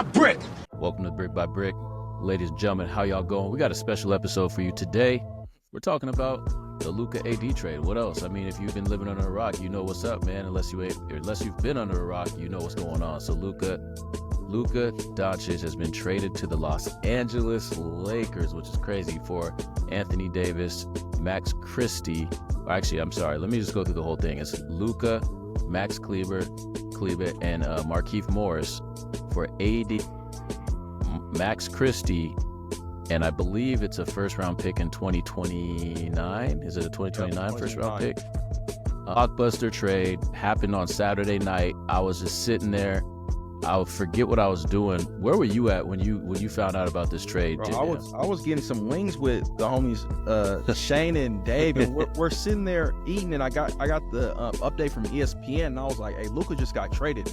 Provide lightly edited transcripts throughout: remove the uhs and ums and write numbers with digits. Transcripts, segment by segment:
brick. Welcome to Brick by Brick. Ladies and gentlemen, how y'all going? We got a special episode for you today. We're talking about the Luka AD trade. What else? I mean, if you've been living under a rock, you know what's up, man. Unless you've been under a rock, you know what's going on. So Luka Doncic has been traded to the Los Angeles Lakers, which is crazy, for Anthony Davis, Max Christie. Actually, I'm sorry. Let me just go through the whole thing. It's Luka, Max Kleber, and Markieff Morris for AD, Max Christie, and I believe it's a first-round pick in 2029. Is it a 2029 first-round pick? Blockbuster trade happened on Saturday night. I was just sitting there. I would forget what I was doing. Where were you at when you found out about this trade? Bro, I was getting some wings with the homies Shane and Dave, and we're sitting there eating, and I got the update from ESPN, and I was like, "Hey, Luka just got traded,"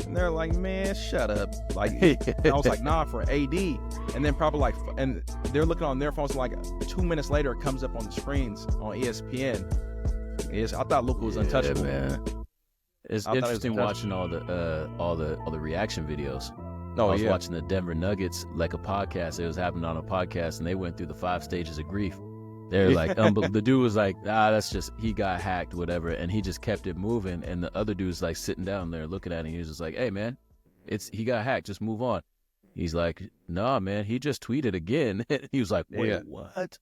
and they're like, "Man, shut up!" Like, I was like, "Nah, for AD," and then probably and they're looking on their phones. Like 2 minutes later, it comes up on the screens on ESPN. I thought Luka was untouchable, man. It's interesting watching all the reaction videos. I was watching the Denver Nuggets, like a podcast. It was happening on a podcast, and they went through the 5 stages of grief. They're like, the dude was like, that's just, he got hacked, whatever, and he just kept it moving. And the other dude's like sitting down there looking at it, and he was just like, "Hey, man, he got hacked. Just move on." He's like, "Nah, man, he just tweeted again." He was like, "Wait, what?"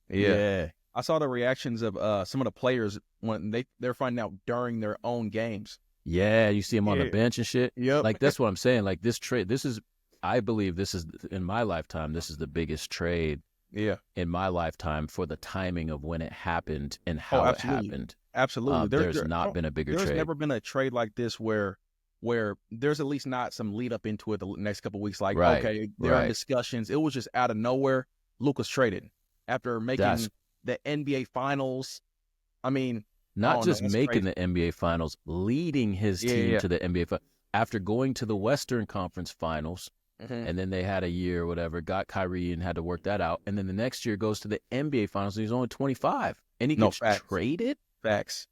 Yeah. I saw the reactions of some of the players when they're finding out during their own games. Yeah, you see them on the bench and shit. Yep. Like, that's what I'm saying. Like, this trade, I believe this is, in my lifetime, this is the biggest trade in my lifetime for the timing of when it happened and how it happened. Absolutely. There's not been a bigger trade. There's never been a trade like this where there's at least not some lead up into it the next couple of weeks. Like, okay, there are discussions. It was just out of nowhere. Luka's traded after making the NBA Finals. I mean, not just making the NBA Finals, leading his team to the NBA Finals. After going to the Western Conference Finals, and then they had a year or whatever, got Kyrie and had to work that out. And then the next year goes to the NBA Finals, and he's only 25. And he gets traded? Facts.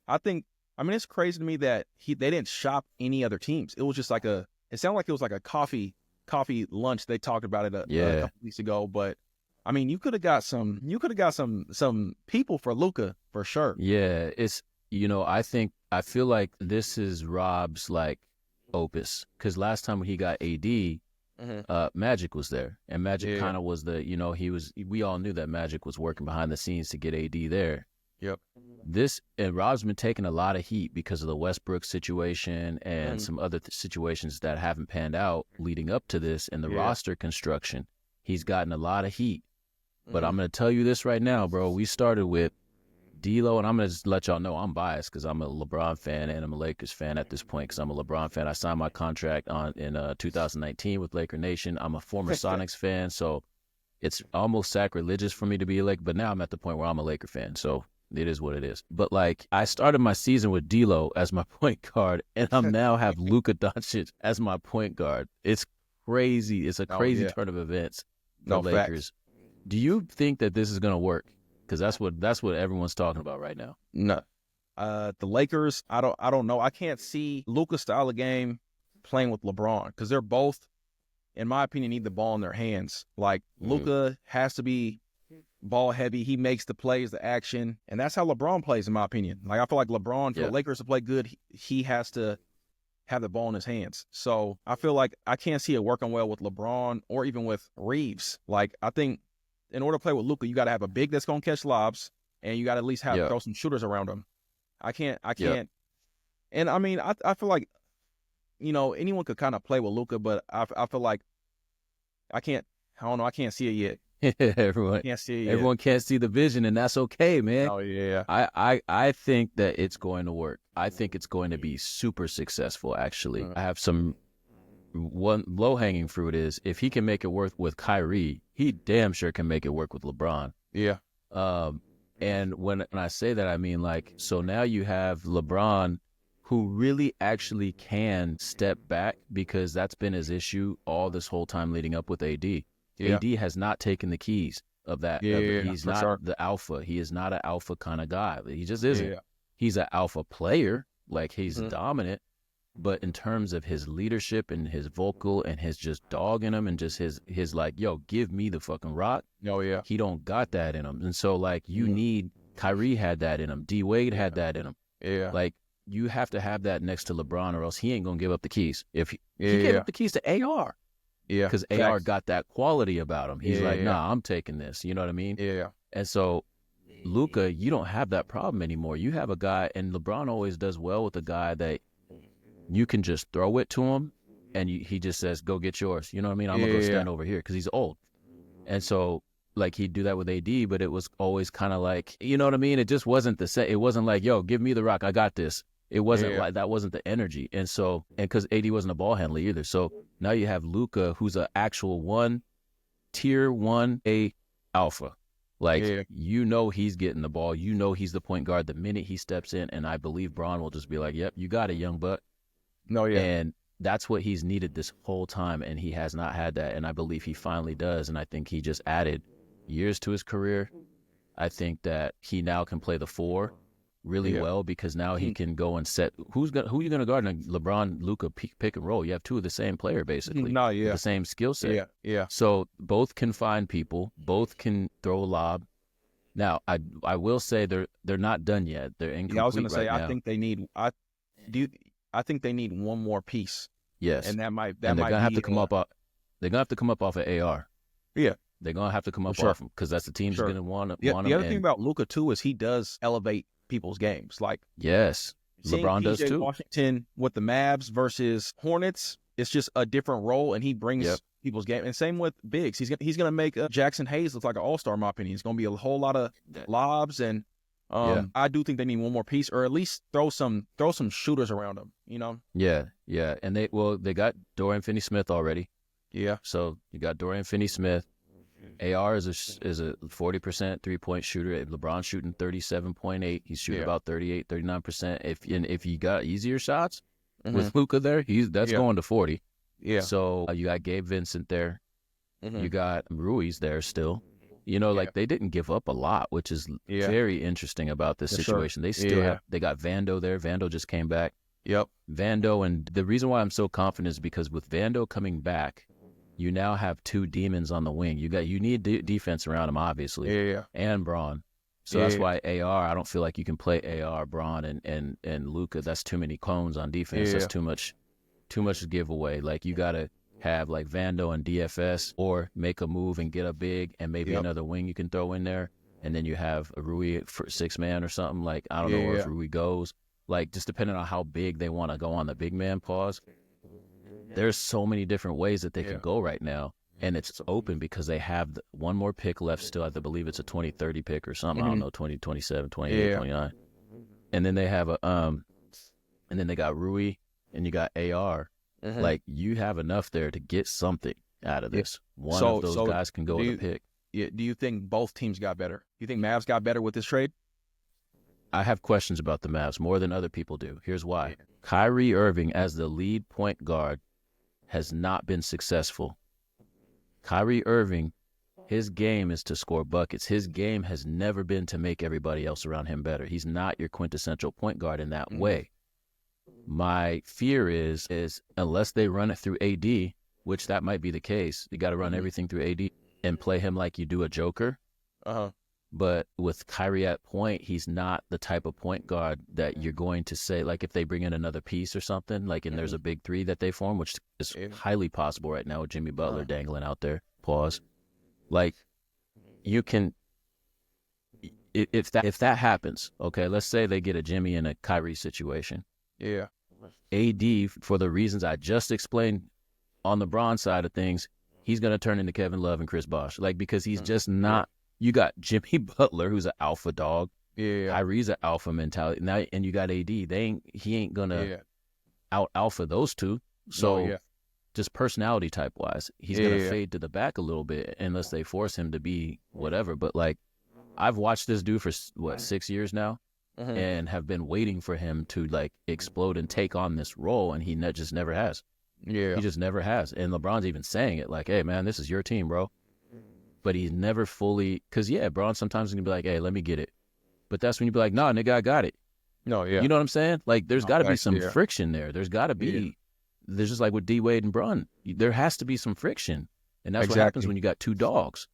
I mean, it's crazy to me that they didn't shop any other teams. It was just like it sounded like it was like a coffee lunch. They talked about it a couple weeks ago, but I mean, you could have got some people for Luka for sure. Yeah, it's, I feel like this is Rob's like opus, because last time when he got AD, Magic was there, and Magic kind of was we all knew that Magic was working behind the scenes to get AD there. Yep. And Rob's been taking a lot of heat because of the Westbrook situation and some other situations that haven't panned out leading up to this, and the roster construction. He's gotten a lot of heat. But I'm going to tell you this right now, bro. We started with D'Lo, and I'm going to just let y'all know I'm biased because I'm a LeBron fan and I'm a Lakers fan at this point because I'm a LeBron fan. I signed my contract in 2019 with Laker Nation. I'm a former Sonics fan, so it's almost sacrilegious for me to be a Laker, but now I'm at the point where I'm a Laker fan, so it is what it is. But, like, I started my season with D'Lo as my point guard, and I now have Luka Doncic as my point guard. It's crazy. It's a crazy turn of events for Lakers. Facts. Do you think that this is going to work? Because that's what everyone's talking about right now. No, the Lakers. I don't know. I can't see Luka's style of game playing with LeBron because they're both, in my opinion, need the ball in their hands. Like Luka has to be ball heavy. He makes the plays, the action, and that's how LeBron plays, in my opinion. Like, I feel like LeBron, for the Lakers to play good, he has to have the ball in his hands. So I feel like I can't see it working well with LeBron or even with Reeves. Like, I think in order to play with Luka, you got to have a big that's going to catch lobs, and you got to at least throw some shooters around him. I can't. And I mean, I feel like, anyone could kind of play with Luka, but I feel like I can't see it yet. Everyone can't see it yet. Everyone can't see the vision, and that's okay, man. Oh, yeah. I think that it's going to work. I think it's going to be super successful, actually. I have one low-hanging fruit is if he can make it work with Kyrie, he damn sure can make it work with LeBron. Yeah. And when I say that, I mean, like, so now you have LeBron, who really actually can step back, because that's been his issue all this whole time leading up with AD. Yeah. AD has not taken the keys of that. He's not the alpha. He is not an alpha kind of guy. He just isn't. He's an alpha player. Like, he's dominant. But in terms of his leadership and his vocal and his just dog in him and just his like, yo, give me the fucking rock. Oh, yeah. He don't got that in him. And so, like, you need, Kyrie had that in him. D. Wade had that in him. Yeah. Like, you have to have that next to LeBron or else he ain't going to give up the keys. If he gave up the keys to AR. Yeah. Because AR got that quality about him. He's like, yeah. nah, I'm taking this. You know what I mean? Yeah. And so, Luka, you don't have that problem anymore. You have a guy, and LeBron always does well with a guy that you can just throw it to him, and he just says, go get yours. You know what I mean? I'm going to go stand over here because he's old. And so, like, he'd do that with AD, but it was always kind of like, you know what I mean? It just wasn't the same. It wasn't like, yo, give me the rock. I got this. It wasn't like, that wasn't the energy. And so, and because AD wasn't a ball handler either. So now you have Luka, who's an actual tier 1A alpha. Like, you know he's getting the ball. You know he's the point guard the minute he steps in, and I believe Bron will just be like, yep, you got it, young buck. No, yeah. And that's what he's needed this whole time, and he has not had that, and I believe he finally does, and I think he just added years to his career. I think that he now can play the 4 really well because now he can go and set who you gonna guard in a LeBron Luka pick and roll. You have two of the same player basically. No, yeah. With the same skill set. Yeah. So both can find people, both can throw a lob. Now I will say they're not done yet. They're incomplete. I was gonna say now. I think they need I think they need one more piece. Yes. And they're gonna have to come up they're gonna have to come up off of AR. Yeah. They're gonna have to come up off them because that's the team's gonna want him. The other thing about Luka too is he does elevate people's games. Like LeBron does too. Washington with the Mavs versus Hornets, it's just a different role, and he brings people's game. And same with bigs. He's gonna make Jackson Hayes look like an all-star. In my opinion, it's gonna be a whole lot of lobs, and I do think they need one more piece, or at least throw some shooters around them. You know? Yeah. And they got Dorian Finney-Smith already. Yeah. So you got Dorian Finney-Smith. AR is a 40% 3-point shooter. LeBron's shooting 37.8. He's shooting about 38, 39%. If you got easier shots with Luka there, that's going to 40. Yeah. So you got Gabe Vincent there. You got Ruiz there still. You know, like they didn't give up a lot, which is very interesting about this situation. They still they got Vando there. Vando just came back. Yep. Vando, and the reason why I'm so confident is because with Vando coming back, you now have two demons on the wing. You need defense around him, obviously. And Bron. So that's why AR, I don't feel like you can play AR, Bron, and Luka. That's too many clones on defense. That's too much giveaway. Like, you got to have like Vando and DFS, or make a move and get a big and maybe another wing you can throw in there. And then you have a Rui for 6-man or something. Like, I don't know where if Rui goes. Like, just depending on how big they want to go on the big man pause. There's so many different ways that they can go right now, and it's open because they have one more pick left still. I believe it's a 2030 pick or something. I don't know, 2027, 28, 29. And then they have and then they got Rui, and you got AR. Like, you have enough there to get something out of this. One of those guys can go with a pick. Yeah. Do you think both teams got better? Do you think Mavs got better with this trade? I have questions about the Mavs more than other people do. Here's why. Kyrie Irving as the lead point guard has not been successful. Kyrie Irving, his game is to score buckets. His game has never been to make everybody else around him better. He's not your quintessential point guard in that way. My fear is unless they run it through AD, which that might be the case, you got to run everything through AD and play him like you do a Joker. But with Kyrie at point, he's not the type of point guard that you're going to say, like, if they bring in another piece or something, like, and there's a big three that they form, which is highly possible right now with Jimmy Butler dangling out there. Pause. Like, you can, if that happens, okay, let's say they get a Jimmy and a Kyrie situation. AD, for the reasons I just explained on the Bron side of things, he's going to turn into Kevin Love and Chris Bosh. Like, because he's just not. You got Jimmy Butler, who's an alpha dog. Kyrie's an alpha mentality. Now, and you got AD. He ain't gonna out alpha those two. So just personality type wise, he's gonna fade to the back a little bit unless they force him to be whatever. But like, I've watched this dude for 6 years now, and have been waiting for him to like explode and take on this role, and he just never has. He just never has. And LeBron's even saying it like, "Hey man, this is your team, bro." But he's never fully, because Bron sometimes can be like, "Hey, let me get it," but that's when you be like, "Nah, nigga, I got it." No, yeah. You know what I'm saying? Like, there's got to be some yeah. friction there. There's got to be. Yeah. There's just like with D Wade and Bron. There has to be some friction, and that's what happens when you got two dogs.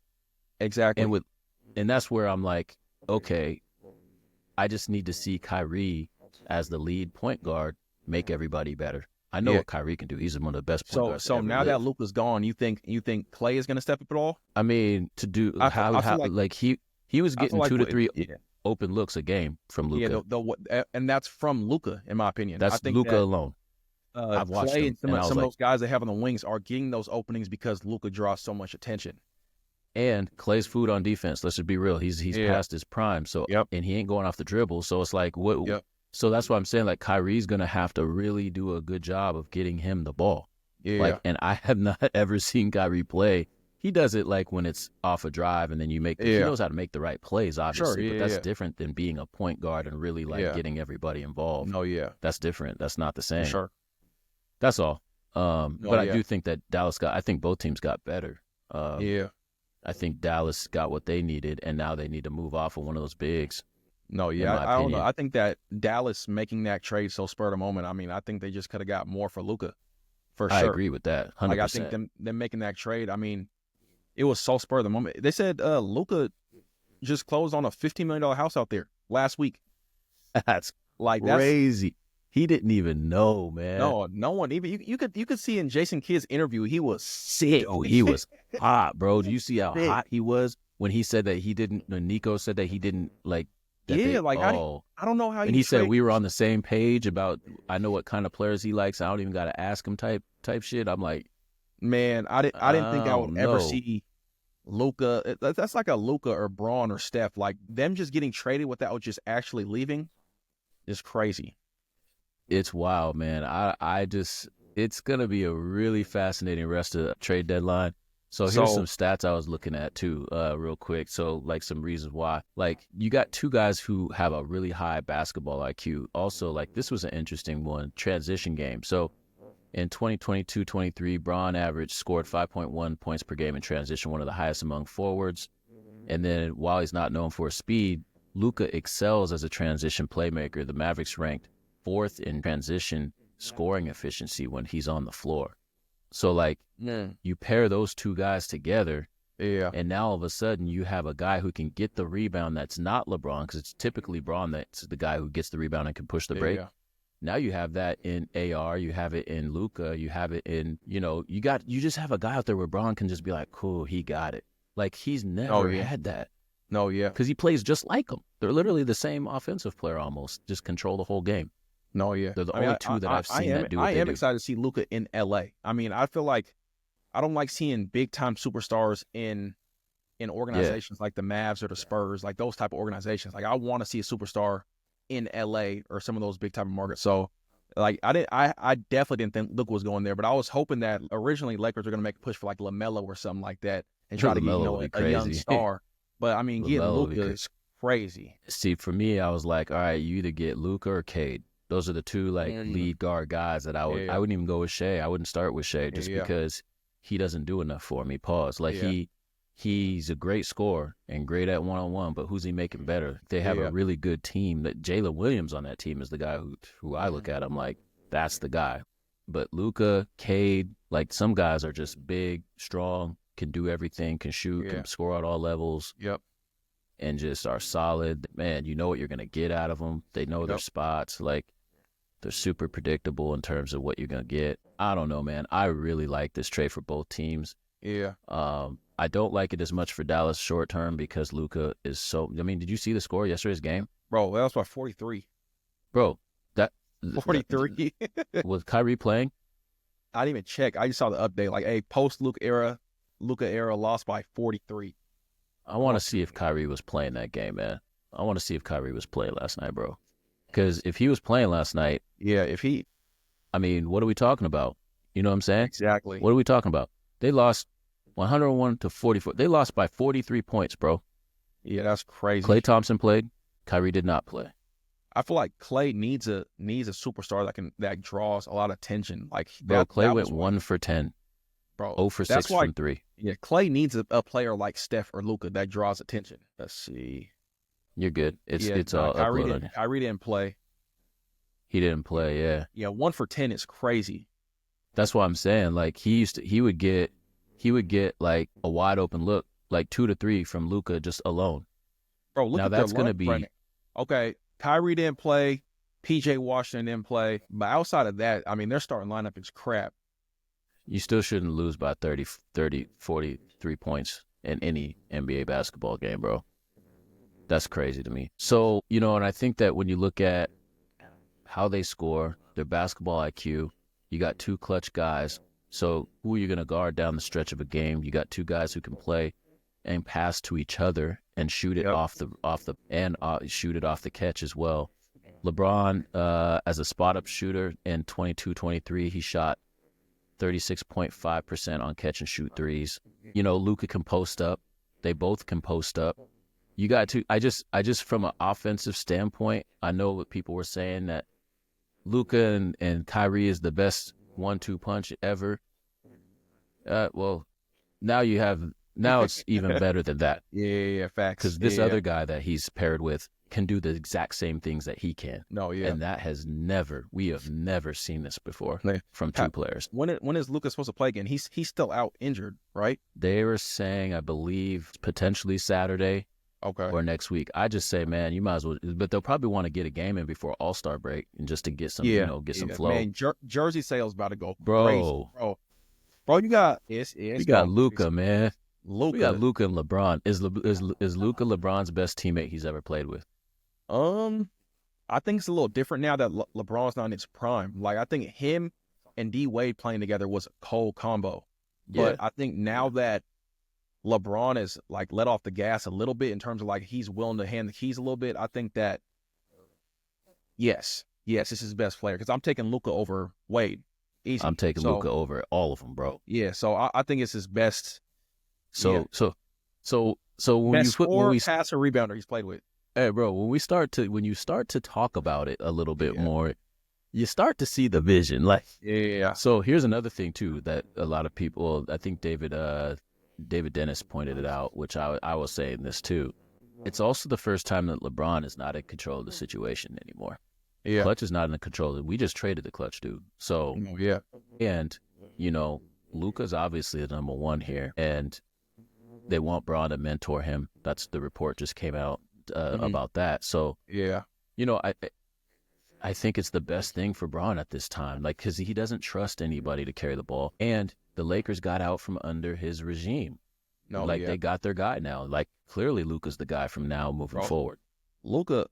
Exactly. And that's where I'm like, okay, I just need to see Kyrie as the lead point guard make everybody better. I know what Kyrie can do. He's one of the best point guards. So now that Luka's gone, you think Klay is going to step up at all? I mean, to do he was getting 2 to 3 open looks a game from Luka. Yeah, and that's from Luka, in my opinion. That's Luka alone. I've watched Klay and some of those guys they have on the wings are getting those openings because Luka draws so much attention. And Klay's food on defense. Let's just be real. He's past his prime. So and he ain't going off the dribble. So it's like what? Yep. So that's why I'm saying like Kyrie's gonna have to really do a good job of getting him the ball. Yeah. Like, and I have not ever seen Kyrie play. He does it like when it's off a drive and then you make. He knows how to make the right plays, obviously. But that's different than being a point guard and really like getting everybody involved. No, yeah. That's different. That's not the same. For sure. That's all. But I do think that I think both teams got better. I think Dallas got what they needed, and now they need to move off of one of those bigs. No, yeah, I don't know. I think that Dallas making that trade so spur of the moment. I mean, I think they just could have got more for Luka, for sure. I agree with that. 100%. Like I think them making that trade. I mean, it was so spur of the moment. They said Luka just closed on a $15 million house out there last week. That's crazy. He didn't even know, man. No one even you could see in Jason Kidd's interview he was sick. Oh, he was hot, bro. Do you see how hot he was when he said that he didn't? When Nico said that he didn't like. I don't know how. And he said we were on the same page about I know what kind of players he likes. I don't even got to ask him type shit. I'm like, man, I didn't think I would ever see Luka. That's like a Luka or Braun or Steph. Like them just getting traded without just actually leaving is crazy. It's wild, man. It's going to be a really fascinating rest of the trade deadline. So here's some stats I was looking at too, real quick. So like some reasons why, like you got two guys who have a really high basketball IQ. Also, like this was an interesting one, transition game. So in 2022-23, Braun scored 5.1 points per game in transition, one of the highest among forwards. And then while he's not known for his speed, Luka excels as a transition playmaker. The Mavericks ranked 4th in transition scoring efficiency when he's on the floor. So like you pair those two guys together, and now all of a sudden you have a guy who can get the rebound that's not LeBron, because it's typically Braun that's the guy who gets the rebound and can push the break. Now you have that in AR, you have it in Luka, you have it in, you just have a guy out there where Braun can just be like, cool, he got it. Like he's never had that. No, yeah. Because he plays just like him. They're literally the same offensive player almost, just control the whole game. No, yeah. They're the only two that I've seen that do what they do. I am excited to see Luka in LA. I mean, I feel like I don't like seeing big-time superstars in organizations like the Mavs or the Spurs, like those type of organizations. Like I want to see a superstar in LA or some of those big type of markets. So like I definitely didn't think Luka was going there, but I was hoping that originally Lakers were going to make a push for like LaMelo or something like that and try to get a young star. But I mean, getting Luka is crazy. See, for me, I was like, all right, you either get Luka or Cade. Those are the two like lead guard guys that I wouldn't even go with Shea. I wouldn't start with Shea just because he doesn't do enough for me. Pause. Like he's a great scorer and great at one-on-one, but who's he making better? They have a really good team. That Jalen Williams on that team is the guy who I look at. I'm like, that's the guy. But Luka, Cade, like some guys are just big, strong, can do everything, can shoot, can score at all levels. Yep. And just are solid. Man, you know what you're going to get out of them. They know their spots. Like, they're super predictable in terms of what you're going to get. I don't know, man. I really like this trade for both teams. Yeah. I don't like it as much for Dallas short term because Luka is so... I mean, did you see the score yesterday's game? Bro, that was by 43. Bro, that... 43. Was Kyrie playing? I didn't even check. I just saw the update. Like, hey, post-Luka era lost by 43. I want to see if Kyrie was playing that game, man. I want to see if Kyrie was playing last night, bro. Because if he was playing last night... Yeah, I mean, what are we talking about? You know what I'm saying? Exactly. What are we talking about? They lost 101 to 44. They lost by 43 points, bro. Yeah, that's crazy. Klay Thompson played. Kyrie did not play. I feel like Klay needs a superstar that draws a lot of attention. Like Klay went 1 for 10. Bro, 0 for 6 from 3. Yeah, Klay needs a player like Steph or Luka that draws attention. Let's see. You're good. It's all Kyrie uploaded. Kyrie didn't play. He didn't play, yeah. Yeah, 1 for 10 is crazy. That's why I'm saying, like, he would get like a wide open look, like 2 to 3 from Luka just alone. Bro, look Now at that's their gonna lineup be right now. Okay, Kyrie didn't play, PJ Washington didn't play, but outside of that, I mean, their starting lineup is crap. you still shouldn't lose by 30, 43 points in any NBA basketball game, bro. That's crazy to me. So, you know, and I think that when you look at how they score, their basketball IQ, you got 2 clutch guys. So who are you going to guard down the stretch of a game? You got 2 guys who can play and pass to each other and shoot it shoot it off the catch as well. LeBron, as a spot-up shooter in 22-23, he shot 36.5% on catch-and-shoot threes. You know, Luka can post up. They both can post up. You got to. I just from an offensive standpoint, I know what people were saying that Luka and Kyrie is the best 1-2 punch ever. Well, now it's even better than that. Yeah, facts. Because this other guy that he's paired with can do the exact same things that he can. No, yeah. And we have never seen this before from 2 players. When is Luka supposed to play again? He's still out injured, right? They were saying, I believe, potentially Saturday. Okay. Or next week. I just say, man, you might as well. But they'll probably want to get a game in before All-Star break and just to get some, some flow. Man, jersey sales about to go bro. Crazy, bro. You got you got Luka, man. Luka. We got Luka and LeBron. Is Luka LeBron's best teammate he's ever played with? I think it's a little different now that LeBron's not in his prime. Like, I think him and D Wade playing together was a cold combo. But I think now that LeBron is like let off the gas a little bit in terms of like he's willing to hand the keys a little bit, I think that yes, this is his best player because I'm taking Luka over Wade. Easy. I'm taking Luka over all of them, bro. Yeah, so I think it's his best. So when best passer rebounder he's played with. Hey, bro, when you start to talk about it a little bit more, you start to see the vision. Like, So here's another thing too that a lot of people, I think David Dennis pointed it out, which I was saying this too. It's also the first time that LeBron is not in control of the situation anymore. Yeah. Clutch is not in control. We just traded the Clutch dude. So, and, you know, Luka's obviously the number 1 here, and they want Bron to mentor him. That's the report just came out about that. So, you know, I think it's the best thing for Bron at this time, like, because he doesn't trust anybody to carry the ball. And the Lakers got out from under his regime. They got their guy now. Like, clearly Luka's the guy from now moving forward. Luka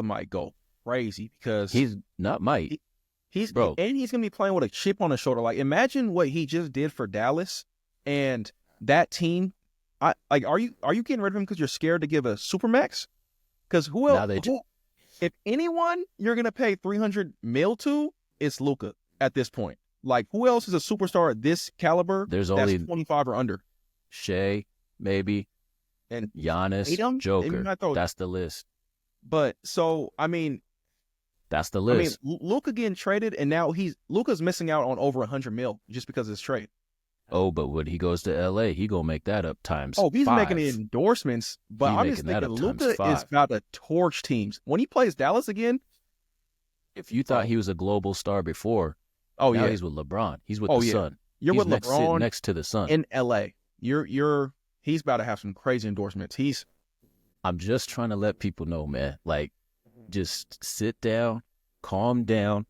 might go crazy because he's not might. He's going to be playing with a chip on his shoulder. Like, imagine what he just did for Dallas and that team. Are you getting rid of him because you're scared to give a supermax? Because who else? If anyone you're going to pay $300 million to, it's Luka at this point. Like, who else is a superstar at this caliber? There's that's only 25 or under. Shea, maybe, and Giannis, Tatum, Joker. That's the list. But so, I mean, that's the list. I mean, Luka getting traded, and now Luka's missing out on over $100 million just because of his trade. Oh, but when he goes to LA, he gonna make that up times. Oh, he's 5. making endorsements, but I'm just thinking Luka is about to torch teams when he plays Dallas again. If you thought he was a global star before, now he's with LeBron. He's with the Sun. You're he's with LeBron next to the Sun in LA. He's about to have some crazy endorsements. I'm just trying to let people know, man. Like, just sit down, calm down,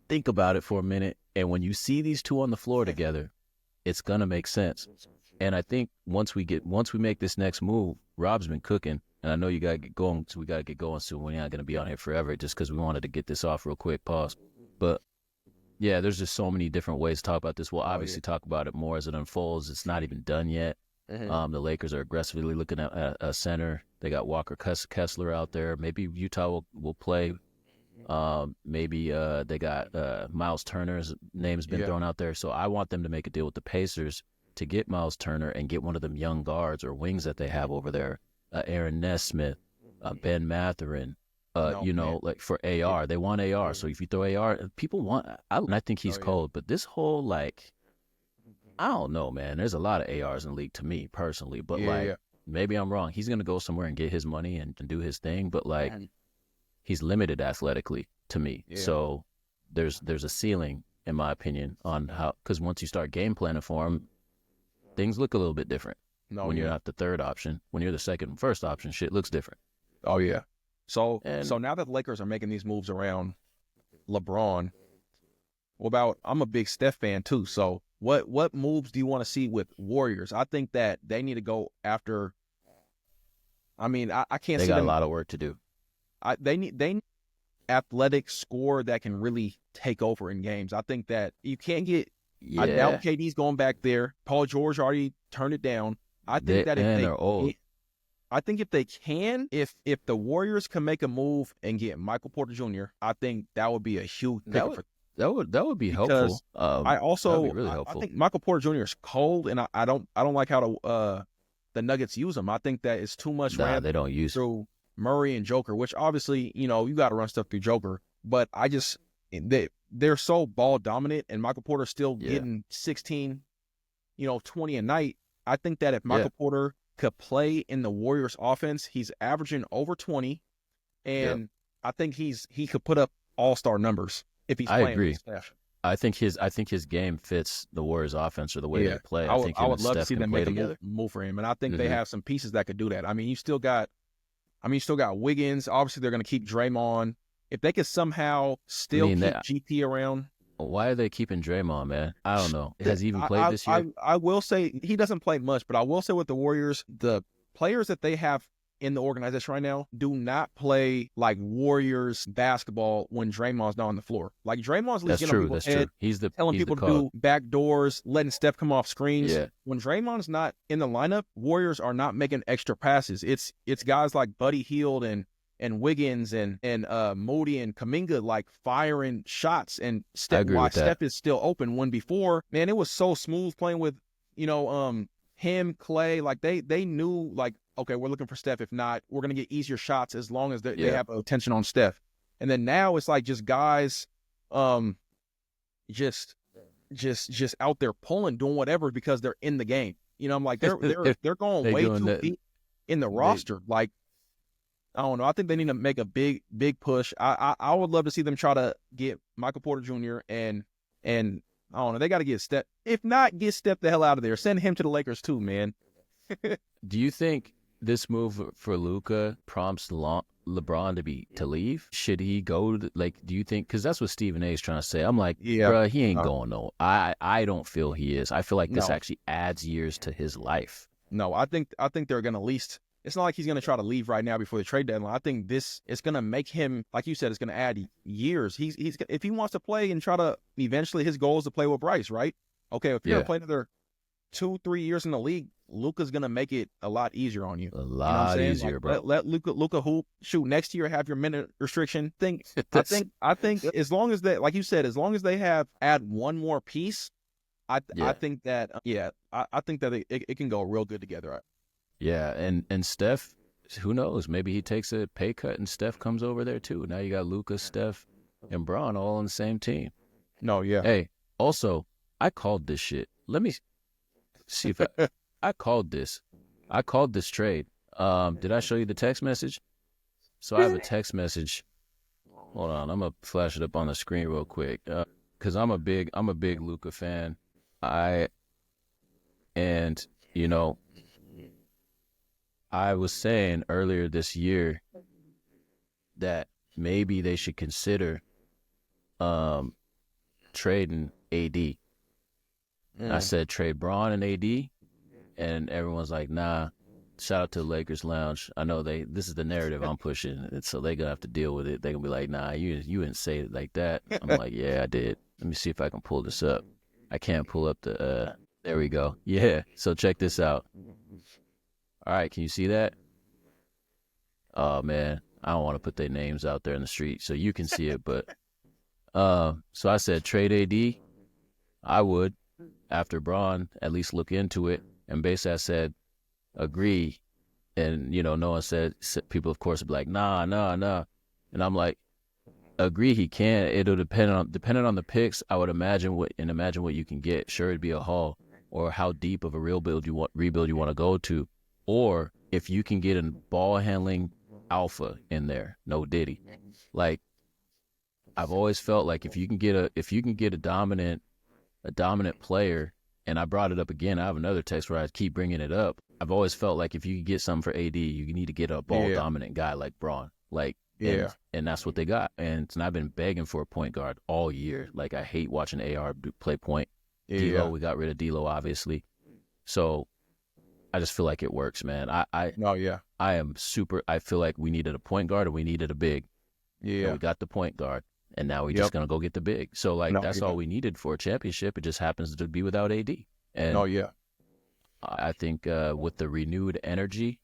think about it for a minute, and when you see these two on the floor together, it's gonna make sense. And I think once we make this next move, Rob's been cooking, and I know you gotta get going, so we gotta get going soon. We're not gonna be on here forever just because we wanted to get this off real quick. Pause. But yeah, there's just so many different ways to talk about this. We'll obviously talk about it more as it unfolds. It's not even done yet. The Lakers are aggressively looking at a center. They got Walker Kessler out there. Maybe Utah will play. Maybe they got Miles Turner's name's been thrown out there. So I want them to make a deal with the Pacers to get Miles Turner and get one of them young guards or wings that they have over there. Aaron Nesmith, Ben Mathurin, like for AR. They want AR. So if you throw AR, people want, I think he's cold. But this whole, like, I don't know, man. There's a lot of ARs in the league to me personally. But maybe I'm wrong. He's going to go somewhere and get his money and do his thing. But like, he's limited athletically to me. Yeah. So there's a ceiling, in my opinion, on how, because once you start game planning for him, things look a little bit different. When you're not the third option, when you're the second and first option, shit looks different. Oh yeah. So And now that the Lakers are making these moves around LeBron, I'm a big Steph fan too. So what moves do you want to see with Warriors? I think that they need to go after. I mean, I can't they see got them. a lot of work to do. They need athletic score that can really take over in games. I think that you can't get. Yeah. I doubt KD's going back there. Paul George already turned it down. I think that if they're old. I think if they can, if the Warriors can make a move and get Michael Porter Jr., I think that would be a huge pickup for. That would be helpful. I also that'd be really helpful. I think Michael Porter Jr. is cold, and I don't like how the Nuggets use him. I think that it's too much. They don't use through Murray and Joker, which obviously you got to run stuff through Joker, but they're so ball dominant, and Michael Porter's still getting 16, 20 a night. I think that if Michael Porter could play in the Warriors offense, he's averaging over 20, and I think he could put up all-star numbers if he's playing. I agree. I think his game fits the Warriors offense or the way they play. I would love to see them make a move for him, and I think they have some pieces that could do that. I mean, you still got Wiggins. Obviously, they're going to keep Draymond. If they could somehow still keep GP around. Why are they keeping Draymond, man? I don't know. Has he even played this year? I will say he doesn't play much, but I will say with the Warriors, the players that they have in the organization right now do not play like Warriors basketball when Draymond's not on the floor. Like Draymond's getting on people's head, telling people to do back doors, letting Steph come off screens. Yeah. When Draymond's not in the lineup, Warriors are not making extra passes. It's guys like Buddy Hield and Wiggins and Moody and Kuminga like firing shots, and Steph is still open. When before, man, it was so smooth playing with him, Klay. Like they knew, like, okay, we're looking for Steph. If not, we're gonna get easier shots as long as they have attention on Steph. And then now it's like just guys just out there pulling, doing whatever because they're in the game. I'm like they're going way too deep in the roster. Like, I don't know. I think they need to make a big push. I would love to see them try to get Michael Porter Jr. and I don't know. They got to get Steph. If not, get Steph the hell out of there. Send him to the Lakers too, man. Do you think this move for Luka prompts LeBron to leave? Should he go? Do you think? Because that's what Stephen A is trying to say. I'm like, bro, he ain't going no. I don't feel he is. I feel like this actually adds years to his life. No, I think they're gonna at least. It's not like he's going to try to leave right now before the trade deadline. I think it's going to make him, like you said, it's going to add years. He's if he wants to play and try to eventually, his goal is to play with Bryce, right? Okay, if you're going to play another 2-3 years in the league, Luka's going to make it a lot easier on you. A lot easier, bro. Let Luka hoop. Shoot, next year have your minute restriction. I think as long as they, like you said, as long as they add one more piece, I think that I think that it can go real good together. Yeah, and Steph, who knows? Maybe he takes a pay cut and Steph comes over there too. Now you got Luka, Steph, and Bron all on the same team. No, yeah. Hey, also, I called this shit. Let me see if I called this. I called this trade. Did I show you the text message? So I have a text message. Hold on, I'm gonna flash it up on the screen real quick. Cause I'm a big Luka fan. I was saying earlier this year that maybe they should consider trading AD. I said trade Bron and AD, and everyone's like, nah. Shout out to the Lakers Lounge. I know this is the narrative I'm pushing, and so they're gonna have to deal with it. They're gonna be like, nah, you didn't say it like that. I'm like, yeah, I did. Let me see if I can pull this up. I can't pull up the there we go. Yeah. So check this out. All right, can you see that? Oh, man, I don't want to put their names out there in the street so you can see it. But so I said trade AD. I would, after Bron, at least look into it. And basically I said, agree. And, no one said, people, of course, would be like, nah. And I'm like, agree he can. It'll depending on the picks, I would imagine what you can get. Sure, it'd be a haul or how deep of a rebuild you want to go to. Or if you can get a ball handling alpha in there, no Diddy. Like, I've always felt like if you can get a dominant player, and I brought it up again. I have another text where I keep bringing it up. I've always felt like if you can get something for AD, you need to get a ball dominant guy like Braun. Like, and that's what they got. And I've been begging for a point guard all year. Like, I hate watching AR play point. D'Lo, we got rid of D'Lo, obviously. So I just feel like it works, man. I feel like we needed a point guard and we needed a big. Yeah. And we got the point guard, and now we're just going to go get the big. So, like, that's all we needed for a championship. It just happens to be without AD. And I think with the renewed energy,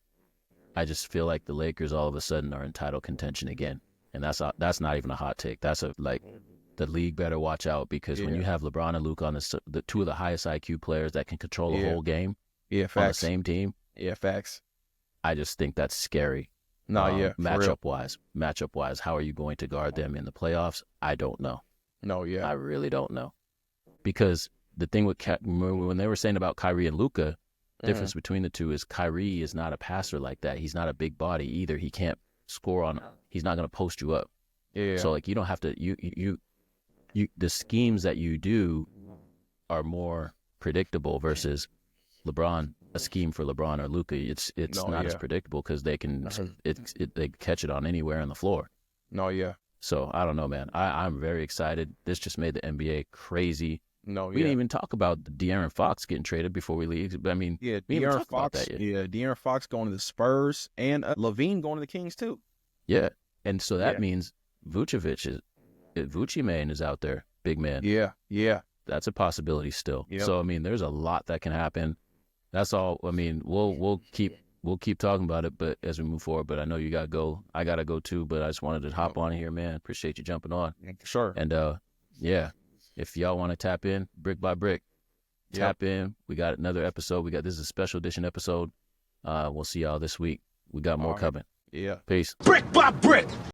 I just feel like the Lakers all of a sudden are in title contention again. And that's not even a hot take. That's the league better watch out, because when you have LeBron and Luka on the two of the highest IQ players that can control the whole game on the same team. Yeah, facts. I just think that's scary. Matchup wise, how are you going to guard them in the playoffs? I don't know. I really don't know. Because the thing with when they were saying about Kyrie and Luka, difference between the two is Kyrie is not a passer like that. He's not a big body either. He can't score he's not going to post you up. So like, you don't have to, the schemes that you do are more predictable versus LeBron. A scheme for LeBron or Luka, it's not as predictable, because they can they catch it on anywhere on the floor. So I don't know, man. I'm very excited. This just made the NBA crazy. We didn't even talk about De'Aaron Fox getting traded before we leave. I mean, De'Aaron Fox. De'Aaron Fox going to the Spurs, and Levine going to the Kings too. Yeah, and so that means Vucevic Man is out there, big man. That's a possibility still. So I mean, there's a lot that can happen. That's all. I mean, we'll keep talking about it, but as we move forward. But I know you gotta go. I gotta go too. But I just wanted to hop on here, man. Appreciate you jumping on. Sure. And if y'all want to tap in, brick by brick, tap in. We got another episode. This is a special edition episode. We'll see y'all this week. We got more coming. Yeah. Peace. Brick by brick.